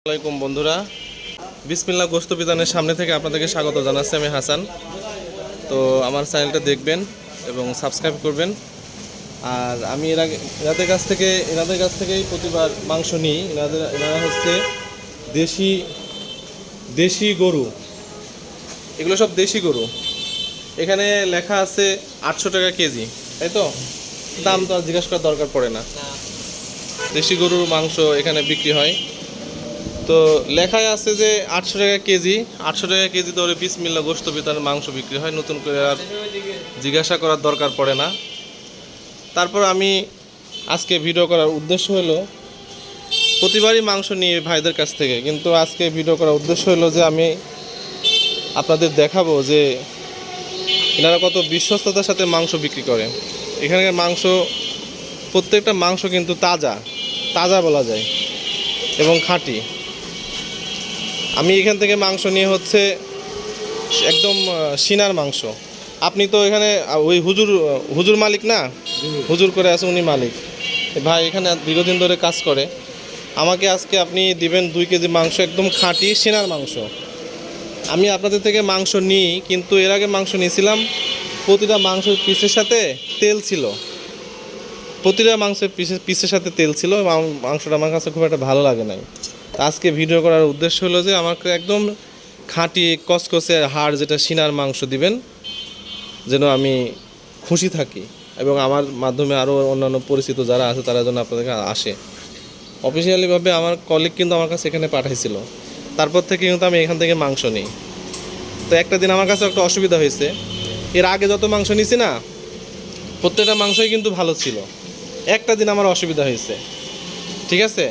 আসসালামাইকুম বন্ধুরা, বিসমিল্লাহ গোশত বিতানের সামনে থেকে আপনাদেরকে স্বাগত জানাচ্ছি। আমি হাসান। তো আমার চ্যানেলটা দেখবেন এবং সাবস্ক্রাইব করবেন। আর আমি এনাদের কাছ থেকেই প্রতিবার মাংস নিই। এনারা হচ্ছে দেশি দেশি গরু, এগুলো সব দেশি গরু। এখানে লেখা আছে 800 টাকা কেজি, তাই তো? দাম তো আর জিজ্ঞাসা করার দরকার পড়ে না। দেশি গরুর মাংস এখানে বিক্রি হয়। তো লেখায় আছে যে 800 টাকা কেজি। 800 টাকা কেজি ধরে বিসমিল্লাহ গোশত বিতানের মাংস বিক্রি হয়, নতুন করে আর জিজ্ঞাসা করার দরকার পড়ে না। তারপর আমি আজকে ভিডিও করার উদ্দেশ্য হলো, প্রতিবারই মাংস নিয়ে ভাইদের কাছ থেকে, কিন্তু আজকে ভিডিও করার উদ্দেশ্য হলো যে আমি আপনাদের দেখাবো যে এনারা কত বিশ্বস্ততার সাথে মাংস বিক্রি করে। এখানকার মাংস, প্রত্যেকটা মাংস কিন্তু তাজা তাজা বলা যায় এবং খাঁটি। আমি এখান থেকে মাংস নিয়ে হচ্ছে একদম সিনার মাংস। আপনি তো এখানে ওই হুজুর মালিক না? হুজুর করে আছে, উনি মালিক। ভাই এখানে দীর্ঘদিন ধরে কাজ করে। আমাকে আজকে আপনি দিবেন 2 কেজি মাংস, একদম খাঁটি সিনার মাংস। আমি আপনাদের থেকে মাংস নিই, কিন্তু এর আগে মাংস নিয়েছিলাম, প্রতিটা মাংসের পিসের সাথে তেল ছিল। প্রতিটা মাংসের পিসের সাথে তেল ছিল। মাংসটা আমার কাছে খুব একটা ভালো লাগে নাই। আজকে ভিডিও করার উদ্দেশ্য হলো যে আমাকে একদম খাঁটি কসকসে হাড়, যেটা সিনার মাংস দিবেন, যেন আমি খুশি থাকি এবং আমার মাধ্যমে আরও অন্যান্য পরিচিত যারা আছে তারা যেন আপনাদের কাছে আসে। অফিসিয়ালিভাবে আমার কলিগ কিন্তু আমার কাছে এখানে পাঠাইছিল, তারপর থেকে কিন্তু আমি এখান থেকে মাংস নিই। তো একটা দিন আমার কাছে একটা অসুবিধা হয়েছে। এর আগে যত মাংস নিছি না, প্রত্যেকটা মাংসই কিন্তু ভালো ছিল। একটা দিন আমার অসুবিধা হয়েছে, ঠিক আছে?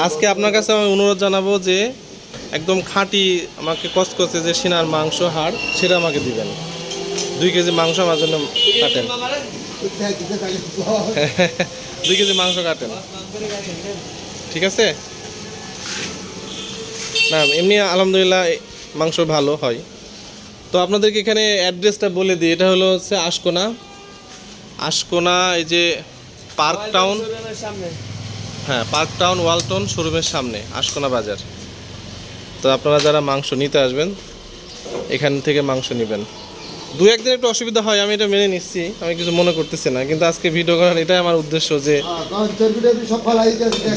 আজকে আপনার কাছে আমি অনুরোধ জানাবো যে একদম খাঁটি আমাকে কসকসে যে সিনার মাংস হাড়, সেটা আমাকে দিবেন। 2 কেজি মাংস আমার জন্য কাটেন। 2 কেজি মাংস কাটেন, ঠিক আছে? না এমনি আলহামদুলিল্লাহ মাংস ভালো হয়। তো আপনাদেরকে এখানে অ্যাড্রেসটা বলে দিই। এটা হলো হচ্ছে আশকোনা, এই যে পার্ক টাউন, হ্যাঁ পার্ক টাউন ওয়ালটন শোরুমের সামনে আশকোনা বাজার। তো আপনারা যারা মাংস নিতে আসবেন এখান থেকে মাংস নেবেন। 2-1 দিন একটু অসুবিধা হয়, আমি এটা মেনে নিচ্ছি, আমি কিছু মনে করতেছি না। কিন্তু আজকে ভিডিও করার এটাই আমার উদ্দেশ্য যে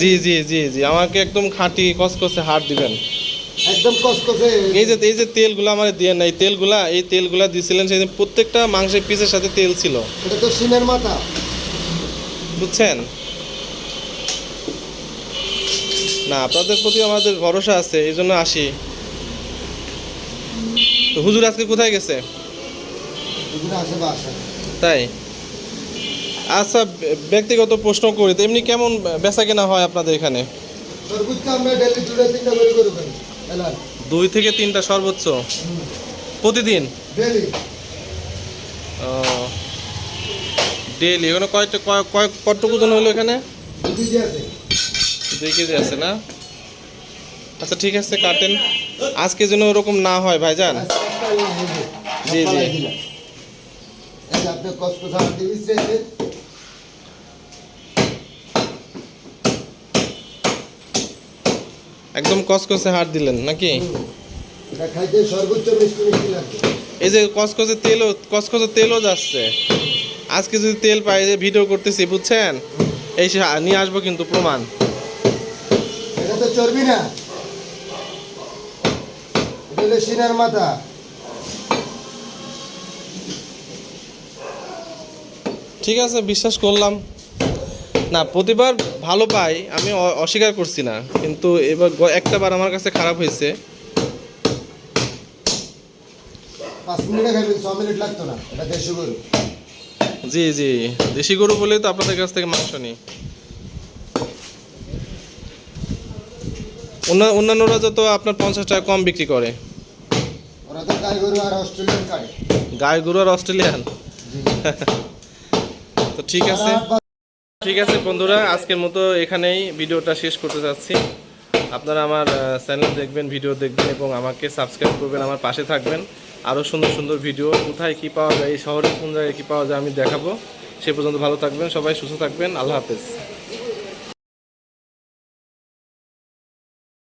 জি জি জি জি আমাকে একদম খাঁটি কসকসে হাড় দিবেন, একদম কসকসে। এই যে তেলগুলো আমার দিয়ে নাই, এই তেলগুলা দিয়েছিলেন সেদিন, প্রত্যেকটা মাংসের পিসের সাথে তেল ছিল। এটা তো সিনের মাথা, বুঝছেন না? আপনাদের প্রতি আমাদের ভরসা আছে, এই জন্য আসি। তো হুজুর আজকে কোথায় গেছে? তাই? আচ্ছা, ব্যক্তিগত প্রশ্ন করি, তো এমনি কেমন বেচা কেনা হয় আপনাদের এখানে? 2 থেকে 3টা সর্বোচ্চ প্রতিদিন? ও ডেইলি। এখানে কতটুকু ওজন হলো এখানে? 2 কেজি আছে না? আচ্ছা ঠিক আছে, কাটেন। আজকে যেন ওরকম না হয় ভাইজান। জি জি একদম কসকসে হাড় দিলেন নাকি? এই যে কসকসে তেলও যাচ্ছে। আজকে যদি তেল পাই, যে ভিডিও করতেছি বুঝছেন, এই নিয়ে আসবো কিন্তু প্রমাণ। এটা তো চর্বি না, এটা হলো সিনার মাথা। ঠিক আছে, বিশ্বাস করলাম। না প্রতিবার ভালো পাই, আমি অস্বীকার করছি না, কিন্তু এবার একটা বার আমার কাছে খারাপ হয়েছে। 5 মিনিটে খাইবেন, 6 মিনিট লাগতো না। এটা দেশি গরু। জি জি দেশি গরু বলেই তো আপনাদের কাছ থেকে মাংস নিই। অন্যান্যরা যত আপনার 50 টাকা কম বিক্রি করে। ওরা তো গাই গরু আর অস্ট্রেলিয়ান খায়। গাই গরু আর অস্ট্রেলিয়ান। তো ঠিক আছে বন্ধুরা, আজকের মতো এখানেই ভিডিওটা শেষ করতে যাচ্ছি। আপনারা আমার চ্যানেল দেখবেন, ভিডিও দেখবেন এবং আমাকে সাবস্ক্রাইব করবেন, আমার পাশে থাকবেন। আরও সুন্দর সুন্দর ভিডিও, কোথায় কী পাওয়া যায়, এই শহরে কোন জায়গায় কী পাওয়া যায় আমি দেখাবো। সে পর্যন্ত ভালো থাকবেন সবাই, সুস্থ থাকবেন। আল্লাহ হাফেজ।